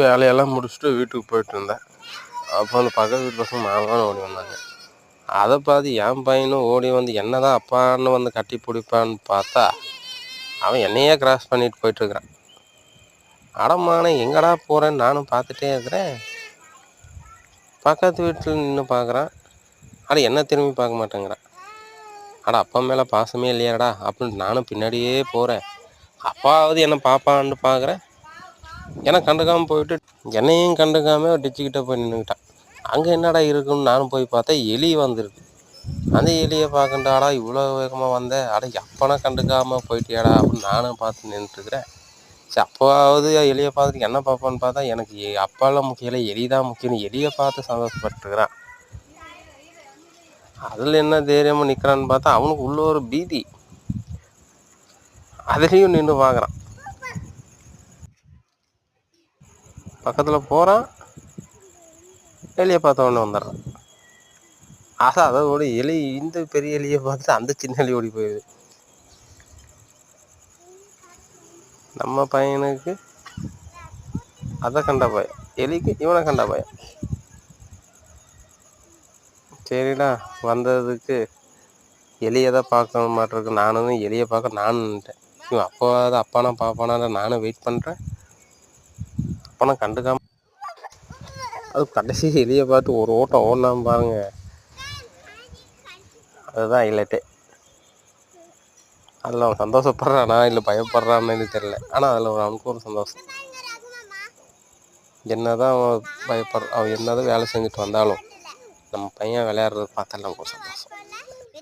வேலையெல்லாம் முடிச்சுட்டு வீட்டுக்கு போயிட்டு இருந்தேன். அப்போ அந்த பக்கத்து வீட்டு பசங்க மாமான்னு ஓடி வந்தாங்க. அதை பார்த்து என் பையனும் ஓடி வந்து என்ன தான் அப்பான்னு வந்து கட்டி பிடிப்பான்னு பார்த்தா அவன் என்னையே கிராஸ் பண்ணிட்டு போயிட்டுருக்கிறான். அடமானே எங்கடா போகிறேன்னு நானும் பார்த்துட்டே இருக்கிறேன். பக்கத்து வீட்டில் நின்று பார்க்குறான். அட என்ன திரும்பி பார்க்க மாட்டேங்கிறான். அட அப்பா மேலே பாசமே இல்லையாடா அப்படின்னு நானும் பின்னாடியே போகிறேன். அப்பாவது என்ன பாப்பான்னு பார்க்குறேன். ஏன்னா கண்டுக்காமல் போயிட்டு என்னையும் கண்டுக்காமல் டிச்சுக்கிட்ட போய் நின்றுக்கிட்டான். அங்கே என்னடா இருக்குன்னு நானும் போய் பார்த்தா எலி வந்துருக்கு. அந்த எலியை பார்க்கண்டாடா இவ்வளோ வேகமாக வந்தேன். அட அப்பனா கண்டுக்காமல் போயிட்டியாடா அப்படின்னு நானும் பார்த்து நின்றுட்டுருக்கிறேன். சரி அப்பாவது எலியை பார்த்துட்டு என்ன பார்ப்பான்னு பார்த்தா எனக்கு அப்பாலாம் முக்கியம் இல்லை, எலி தான் முக்கியம். எலியை பார்த்து சந்தோஷப்பட்டுருக்கிறான். அதில் என்ன தைரியமாக நிற்கிறான்னு பார்த்தா அவனுக்கு உள்ள ஒரு பீதி. அதுலேயும் நின்று பார்க்குறான். பக்கத்தில் போகிறான், எலியை பார்த்த உடனே வந்துடுறான். அதோட எலி இந்த பெரிய எலியை பார்த்துட்டு அந்த சின்ன எலி ஓடி போயிடுது. நம்ம பையனுக்கு அதை கண்ட பயம், எலிக்கு இவனை கண்ட பயம். சரிடா வந்ததுக்கு எலியை தான் பார்க்க மாட்டிருக்கு. நானும் எலியை பார்க்க நானுன்ட்டேன். இவன் அப்போவாது அப்பானா பாப்பானா நானும் வெயிட் பண்ணுறேன். அப்பனா கண்டுக்காம அது கடைசி எலியை பார்த்து ஒரு ஓட்டம் ஓடலாம் பாருங்க. அதுதான் ஹைலைட்டே. அதில் அவன் சந்தோஷப்படுறானா இல்லை பயப்படுறான்னு தெரியல. ஆனால் அதில் அவனுக்கு ஒரு சந்தோஷம். என்னதான் அவன் அவன் என்னதான் வேலை செஞ்சுட்டு வந்தாலும் நம்ம பையன் விளையாடுறது பார்த்தாலும் நமக்கு ஒரு சந்தோஷம்.